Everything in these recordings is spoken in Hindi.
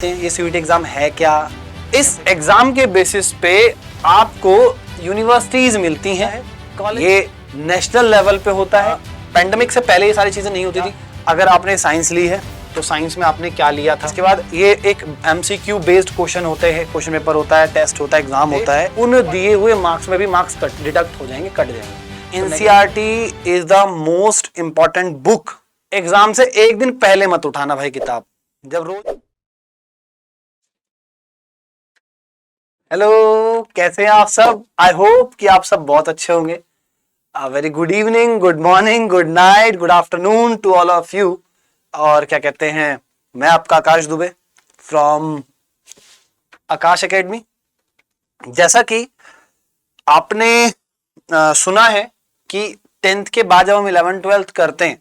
ये सीयूईटी एग्जाम है क्या। इस एग्जाम के बेसिस पे आपको यूनिवर्सिटीज मिलती हैं, ये नेशनल लेवल पे होता है। पेंडेमिक से पहले ये सारी चीजें नहीं होती थी। अगर आपने साइंस ली है तो साइंस में आपने क्या लिया था, इसके बाद ये एक एमसीक्यू बेस्ड क्वेश्चन होते हैं, क्वेश्चन पेपर होता है, टेस्ट होता है, एग्जाम होता है। उन दिए हुए मार्क्स में भी मार्क्स डिडक्ट हो जाएंगे, कट जाएंगे। NCERT is the most important book. Exam से एक दिन पहले मत उठाना भाई किताब। जब रोज हेलो, कैसे हैं आप सब। आई होप कि आप सब बहुत अच्छे होंगे। Very good evening, good morning, good night, good afternoon to all of you. और क्या कहते हैं, मैं आपका आकाश दुबे फ्रॉम आकाश एकेडमी। जैसा कि आपने सुना है कि 10th के बाद जब हम 11th 12th करते हैं,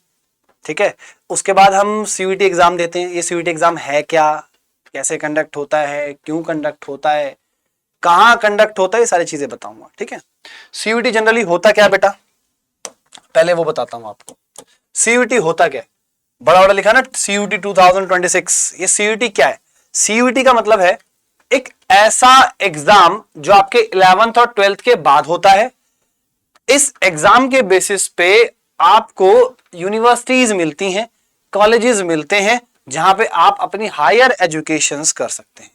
ठीक है, उसके बाद हम सीयूईटी एग्जाम देते हैं। ये सीयूईटी एग्जाम है क्या, कैसे कंडक्ट होता है, क्यों कंडक्ट होता है, कहां कंडक्ट होता है, ये सारी चीजें बताऊंगा। ठीक है, सीयूईटी जनरली होता क्या है बेटा, पहले वो बताता हूं आपको। सीयूईटी होता क्या है, बड़ा बड़ा लिखा ना सीयूईटी 2026। ये सीयूईटी क्या है? सीयूईटी का मतलब है एक ऐसा एग्जाम जो आपके 11th और 12th के बाद होता है। इस एग्जाम के बेसिस पे आपको यूनिवर्सिटीज मिलती हैं, कॉलेजेस मिलते हैं, जहां पे आप अपनी हायर एजुकेशंस कर सकते हैं।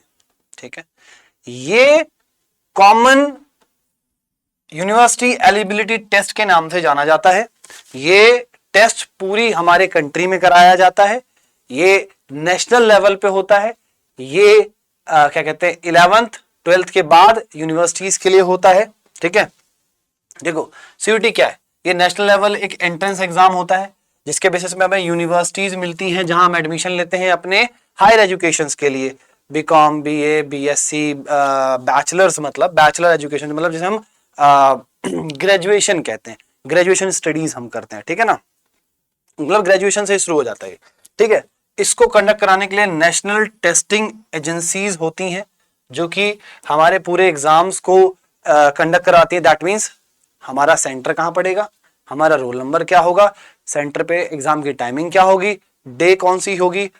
ठीक है, ये कॉमन यूनिवर्सिटी एलिजिबिलिटी टेस्ट के नाम से जाना जाता है। ये टेस्ट पूरी हमारे कंट्री में कराया जाता है। ये नेशनल लेवल पे होता है। ये क्या कहते हैं 11th 12th के बाद यूनिवर्सिटीज के लिए होता है। ठीक है, देखो सीयूईटी क्या है, ये नेशनल लेवल एक एंट्रेंस एग्जाम होता है जिसके बेसिस में हमें यूनिवर्सिटीज मिलती हैं जहां हम एडमिशन लेते हैं अपने हायर एजुकेशंस के लिए। बीकॉम, बीए, बीएससी, बैचलर्स, मतलब बैचलर एजुकेशन, मतलब जिसे हम ग्रेजुएशन कहते हैं। ग्रेजुएशन स्टडीज हम करते हैं, ठीक है ना, मतलब ग्रेजुएशन से शुरू हो जाता है। ठीक है, इसको कंडक्ट कराने के लिए नेशनल टेस्टिंग एजेंसीज होती हैं जो कि हमारे पूरे एग्जाम्स को कंडक्ट कराती है। दैट मीन्स हमारा सेंटर कहां पड़ेगा, हमारा रोल नंबर क्या होगा, सेंटर पे एग्जाम की टाइमिंग क्या होगी, डे कौन सी होगी,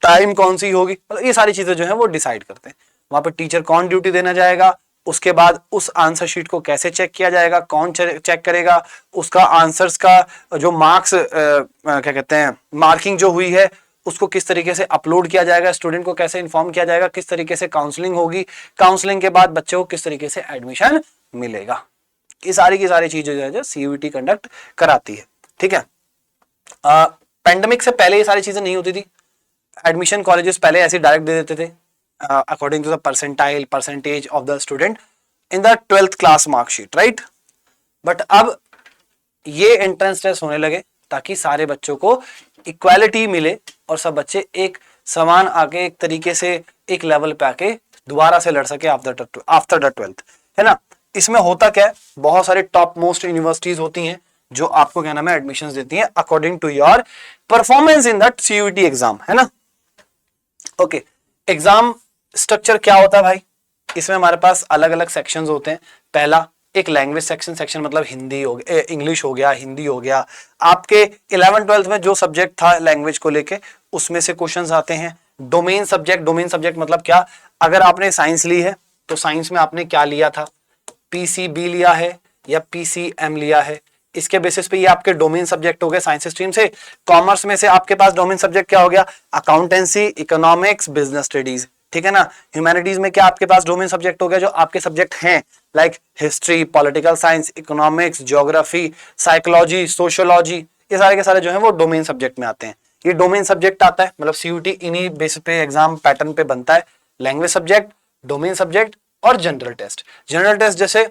टाइम कौन सी होगी, मतलब ये सारी चीजें जो है वो डिसाइड करते हैं। वहां पे टीचर कौन ड्यूटी देना जाएगा, उसके बाद उस आंसर शीट को कैसे चेक किया जाएगा, कौन चेक करेगा, उसका आंसर्स का जो मार्क्स क्या कहते हैं मार्किंग जो हुई है उसको किस तरीके से अपलोड किया जाएगा, स्टूडेंट को कैसे इन्फॉर्म किया जाएगा, किस तरीके से काउंसलिंग होगी, काउंसलिंग के बाद बच्चे को किस तरीके से एडमिशन मिलेगा। ये सारी की सारी चीजें जो है सीयूईटी कंडक्ट कराती है। ठीक है, पेंडेमिक से पहले ये सारी चीजें नहीं होती थी। एडमिशन कॉलेजेस पहले ऐसे डायरेक्ट दे देते थे according to the percentage of the student in the 12th class marksheet, right. But अब ये एंट्रेंस टेस्ट होने लगे ताकि सारे बच्चों को इक्वालिटी मिले और सब बच्चे एक समान आके एक तरीके से एक लेवल पे आके दोबारा से लड़ सके आफ्टर द 12th, है ना। इसमें होता क्या है, बहुत सारे टॉप मोस्ट यूनिवर्सिटीज होती हैं जो आपको क्या नाम है एडमिशंस देती हैं according to your performance in that CUET exam, है ना। ओके, एग्जाम स्ट्रक्चर क्या होता है भाई, इसमें हमारे पास अलग अलग सेक्शंस होते हैं। पहला एक लैंग्वेज सेक्शन मतलब हिंदी हो गया, इंग्लिश हो गया, हिंदी हो गया। आपके 11th 12th में जो सब्जेक्ट था लैंग्वेज को लेके उसमें से क्वेश्चंस आते हैं। डोमेन सब्जेक्ट मतलब क्या, अगर आपने साइंस ली है तो साइंस में आपने क्या लिया था, पीसीबी लिया है या पीसीएम लिया है, इसके बेसिस पे ये आपके डोमेन सब्जेक्ट हो गए साइंस स्ट्रीम से। कॉमर्स में से आपके पास डोमेन सब्जेक्ट क्या हो गया, अकाउंटेंसी, इकोनॉमिक्स, बिजनेस स्टडीज, ठीक है ना। ह्यूमैनिटीज में क्या आपके पास डोमेन सब्जेक्ट हो गया जो आपके सब्जेक्ट हैं, like history, political science, economics, geography, psychology, sociology, ये सारे के सारे जो है वो डोमेन सब्जेक्ट में आते हैं। ये डोमेन सब्जेक्ट आता है, मतलब सीयूईटी इन्हीं बेसिस पे एग्जाम पैटर्न पे बनता है। लैंग्वेज सब्जेक्ट, डोमेन सब्जेक्ट और जनरल टेस्ट। जनरल टेस्ट जैसे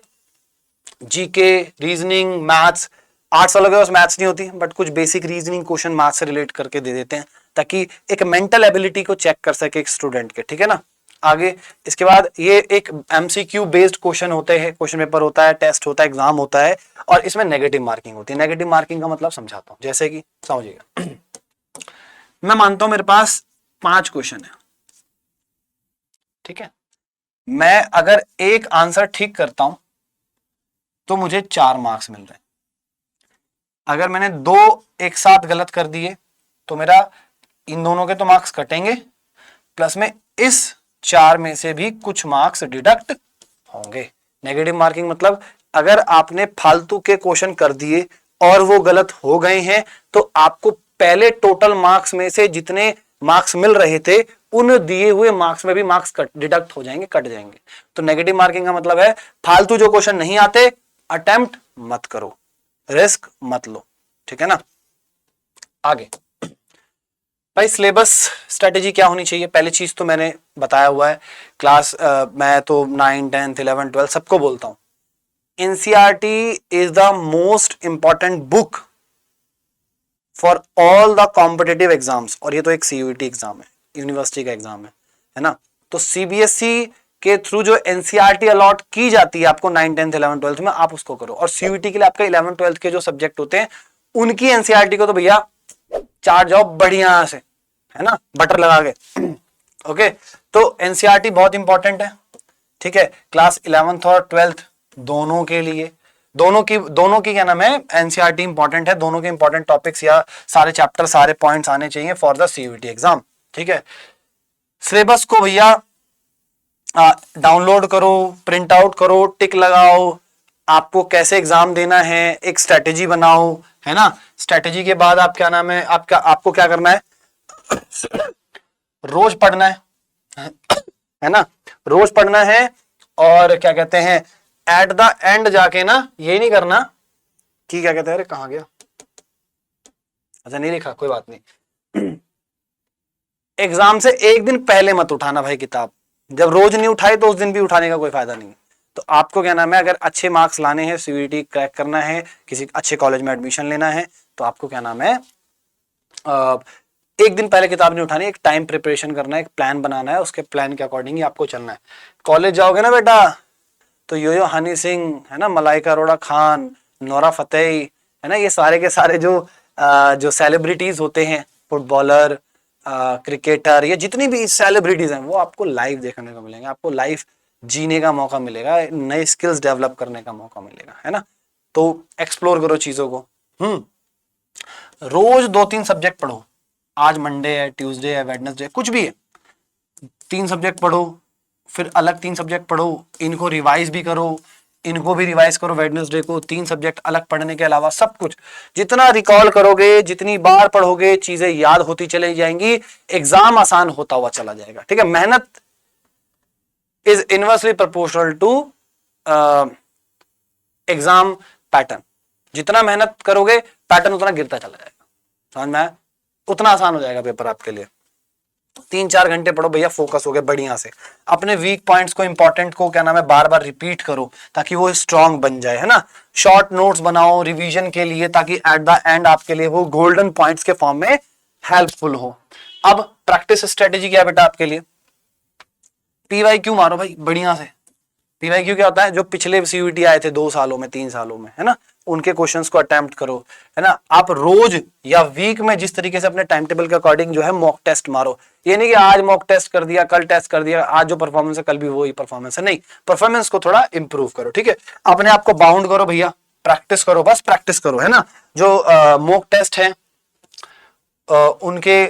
जीके, रीजनिंग, मैथ्स। आर्ट्स वालों के पास मैथ्स नहीं होती बट कुछ बेसिक रीजनिंग क्वेश्चन मैथ्स से रिलेट करके दे देते हैं ताकि एक मेंटल एबिलिटी को चेक कर सके एक स्टूडेंट के, ठीक है ना। आगे इसके बाद ये एक एमसीक्यू बेस्ड क्वेश्चन होते हैं, क्वेश्चन पेपर होता है, टेस्ट होता है, एग्जाम होता है और इसमें नेगेटिव मार्किंग होती है। नेगेटिव मार्किंग का मतलब समझाता हूं, जैसे कि समझिएगा मैं मानता हूं मेरे पास 5 क्वेश्चन है, ठीक है। मैं अगर एक आंसर ठीक करता हूं तो मुझे 4 मार्क्स मिल रहे हैं। अगर मैंने 2 एक साथ गलत कर दिए तो मेरा इन दोनों के तो मार्क्स कटेंगे प्लस में इस 4 में से भी कुछ मार्क्स डिडक्ट होंगे। नेगेटिव मार्किंग मतलब अगर आपने फालतू के क्वेश्चन कर दिए और वो गलत हो गए हैं तो आपको पहले टोटल मार्क्स में से जितने मार्क्स मिल रहे थे उन दिए हुए मार्क्स में भी मार्क्स डिडक्ट हो जाएंगे, कट जाएंगे। तो नेगेटिव मार्किंग का मतलब है फालतू जो क्वेश्चन नहीं आते अटेम्प्ट मत करो, रिस्क मत लो, ठीक है ना। आगे भाई सिलेबस स्ट्रेटेजी क्या होनी चाहिए, पहली चीज तो मैंने बताया हुआ है। क्लास मैं तो 9, 10, 11, 12 सबको बोलता हूं, NCERT is the most important book for all the competitive exams. और ये तो एक सीयूईटी एग्जाम है, यूनिवर्सिटी का एग्जाम है ना। तो सीबीएसई के थ्रू जो एनसीईआरटी अलॉट की जाती है आपको 9, 10, 11, 12 में, आप उसको करो। और सीयूईटी के लिए आपका 11, 12 के जो सब्जेक्ट होते हैं उनकी एनसीईआरटी को तो भैया चाट जाओ बढ़िया से, है ना, बटर लगा के। ओके, तो एनसीईआरटी बहुत इंपॉर्टेंट है, ठीक है, क्लास 11th और 12th दोनों के लिए। दोनों की क्या नाम है, एनसीईआरटी इंपॉर्टेंट है, दोनों के इंपॉर्टेंट टॉपिक्स या सारे चैप्टर सारे पॉइंट्स आने चाहिए फॉर द सीयूईटी एग्जाम, ठीक है। सिलेबस को भैया डाउनलोड करो, प्रिंट आउट करो, टिक लगाओ, आपको कैसे एग्जाम देना है एक स्ट्रेटेजी बनाओ, है ना। स्ट्रेटेजी के बाद आप क्या नाम है आपको क्या करना है, रोज पढ़ना है ना, रोज पढ़ना है। और क्या कहते हैं एट द एंड जाके ना ये नहीं करना कि क्या कहते हैं, अरे कहां गया, अच्छा नहीं लिखा, कोई बात नहीं। एग्जाम से एक दिन पहले मत उठाना भाई किताब, जब रोज नहीं उठाए तो उस दिन भी उठाने का कोई फायदा नहीं। तो आपको क्या नाम है, अगर अच्छे मार्क्स लाने हैं, सीयूईटी क्रैक करना है, किसी अच्छे कॉलेज में एडमिशन लेना है, तो आपको क्या नाम है एक दिन पहले किताब नहीं उठानी, एक टाइम प्रिपरेशन करना है, एक प्लान बनाना है, उसके प्लान के अकॉर्डिंग ही आपको चलना है। कॉलेज जाओगे ना बेटा तो यो हनी सिंह, है ना, मलाइका अरोड़ा खान, नोरा फतेही, है ना, ये सारे के सारे जो सेलिब्रिटीज होते हैं, फुटबॉलर, क्रिकेटर, ये जितनी भी सेलिब्रिटीज हैं वो आपको लाइव देखने को मिलेंगे, आपको लाइव जीने का मौका मिलेगा, नए स्किल्स डेवलप करने का मौका मिलेगा, है ना। तो एक्सप्लोर करो चीजों को। रोज 2-3 सब्जेक्ट पढ़ो, आज मंडे है, ट्यूसडे है, वेडनेसडे, कुछ भी है, 3 सब्जेक्ट पढ़ो, फिर अलग 3 सब्जेक्ट पढ़ो, इनको रिवाइज भी करो, इनको भी रिवाइज करो, वेडनेसडे को 3 सब्जेक्ट अलग पढ़ने के अलावा सब कुछ जितना रिकॉल करोगे, जितनी बार पढ़ोगे, चीजें याद होती चली जाएंगी, एग्जाम आसान होता हुआ चला जाएगा, ठीक है। मेहनत is inversely proportional to exam pattern, जितना मेहनत करोगे पैटर्न उतना गिरता चला जाएगा, समझ में आया, उतना आसान हो जाएगा पेपर आपके लिए। 3-4 घंटे पढ़ो भैया, फोकस हो गए बढ़िया से, अपने वीक पॉइंट्स को, इंपॉर्टेंट को क्या नाम है बार बार रिपीट करो ताकि वो स्ट्रांग बन जाए, है ना। शॉर्ट नोट्स बनाओ रिवीजन के लिए ताकि एट द एंड आपके लिए वो गोल्डन पॉइंट्स के फॉर्म में हेल्पफुल हो। अब प्रैक्टिस स्ट्रेटेजी क्या है बेटा आपके लिए, पीवाईक्यू मारो भाई बढ़िया से। पीवाईक्यू क्या होता है, जो पिछले सीयूईटी आए थे 2 सालों में, 3 सालों में, है ना, उनके क्वेश्चंस को अटेम्प्ट करो, है ना। आप रोज या वीक में जिस तरीके से अपने टाइम टेबल के अकॉर्डिंग जो है मॉक टेस्ट मारो, ये नहीं कि आज मॉक टेस्ट कर दिया, कल टेस्ट कर दिया, आज जो परफॉर्मेंस है कल भी वही परफॉर्मेंस है, नहीं, परफॉर्मेंस को थोड़ा इंप्रूव करो, ठीक है। अपने आप को बाउंड करो भैया, प्रैक्टिस करो, बस प्रैक्टिस करो, है ना। जो मॉक टेस्ट है उनके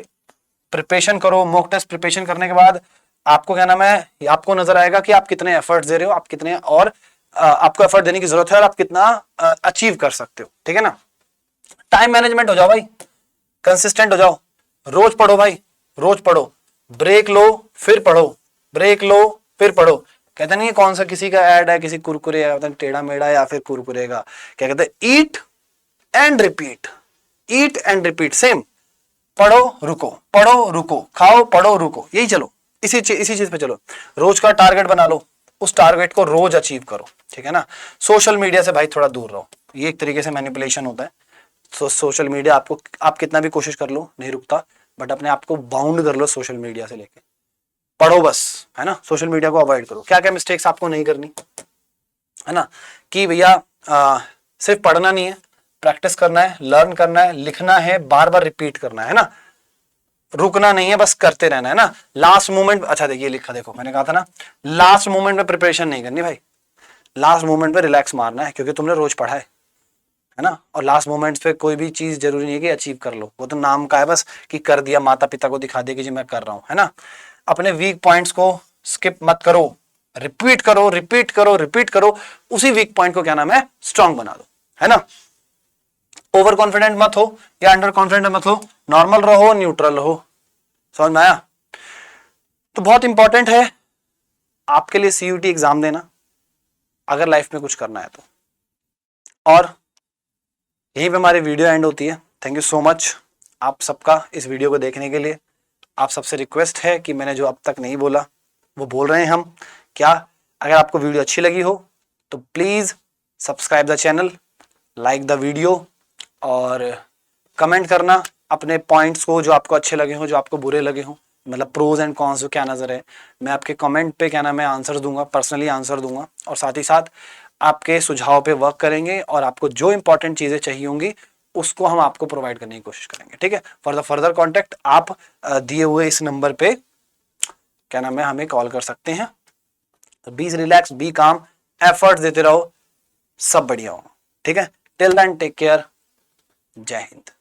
प्रिपरेशन करो, मॉक टेस्ट प्रिपरेशन करने के बाद आपको क्या नाम है, आपको नजर आएगा कि आप कितने एफर्ट्स दे रहे हो, आप कितने और आपको एफर्ट देने की जरूरत है और आप कितना अचीव कर सकते हो, ठीक है ना। टाइम मैनेजमेंट हो जाओ भाई, कंसिस्टेंट हो जाओ, रोज पढ़ो भाई, रोज पढ़ो, ब्रेक लो फिर पढ़ो, ब्रेक लो फिर पढ़ो। कहते नहीं कौन सा किसी का ऐड है, किसी कुरकुरे का टेढ़ा मेढ़ा या फिर कुरकुरे का, क्या कहते हैं, eat and repeat, eat and repeat, same, पढ़ो रुको, खाओ पढ़ो रुको, यही चलो, इसी चीज पे चलो। रोज का टारगेट बना लो, उस टारगेट को रोज अचीव करो, ठीक है ना। सोशल मीडिया से भाई थोड़ा दूर रहो, ये एक तरीके से मैनिपुलेशन होता है। तो सोशल मीडिया आपको, आप कितना भी कोशिश कर लो नहीं रुकता, बट अपने आप को बाउंड कर लो सोशल मीडिया से लेके, पढ़ो बस, है ना। सोशल मीडिया को अवॉइड करो। क्या क्या मिस्टेक्स आपको नहीं करनी, है ना, कि भैया सिर्फ पढ़ना नहीं है, प्रैक्टिस करना है, लर्न करना है, लिखना है, बार बार रिपीट करना है ना, रुकना नहीं है, बस करते रहना है ना। लास्ट मोमेंट, अच्छा देखिए लिखा, देखो मैंने कहा था ना, लास्ट मोमेंट में प्रिपरेशन नहीं करनी भाई, लास्ट मोमेंट पे रिलैक्स मारना है, क्योंकि तुमने रोज पढ़ा है ना। और लास्ट मोमेंट्स पे कोई भी चीज जरूरी नहीं है कि अचीव कर लो, वो तो नाम का है बस कि कर दिया, माता पिता को दिखा दिया कि जी मैं कर रहा हूं, है ना। अपने वीक पॉइंट्स को स्किप मत करो, रिपीट करो रिपीट करो रिपीट करो, उसी वीक पॉइंट को क्या नाम है स्ट्रांग बना दो, है ना। ओवर कॉन्फिडेंट मत हो या अंडर कॉन्फिडेंट मत हो, नॉर्मल रहो, न्यूट्रल रहो। समझ में आया। तो बहुत इंपॉर्टेंट है आपके लिए सीयूटी एग्जाम देना अगर लाइफ में कुछ करना है तो। और यहीं पे हमारी वीडियो एंड होती है। थैंक यू सो मच आप सबका इस वीडियो को देखने के लिए। आप सबसे रिक्वेस्ट है कि मैंने जो अब तक नहीं बोला वो बोल रहे हैं हम। क्या अगर आपको वीडियो अच्छी लगी हो तो please subscribe the channel, like the video और कमेंट करना अपने पॉइंट्स को जो आपको अच्छे लगे हो, जो आपको बुरे लगे हो, मतलब प्रोज एंड कॉन्स क्या नजर है। मैं आपके कमेंट पे क्या नाम है आंसर दूंगा, पर्सनली आंसर दूंगा, और साथ ही साथ आपके सुझाव पे वर्क करेंगे और आपको जो इंपॉर्टेंट चीजें चाहिए होंगी उसको हम आपको प्रोवाइड करने की कोशिश करेंगे। ठीक है, फॉर द फर्दर कॉन्टेक्ट आप दिए हुए इस नंबर पे क्या नाम है हमें कॉल कर सकते हैं। तो बी रिलैक्स, बी काम, एफर्ट्स देते रहो, सब बढ़िया होगा। ठीक है, टिल देन टेक केयर, जय हिंद।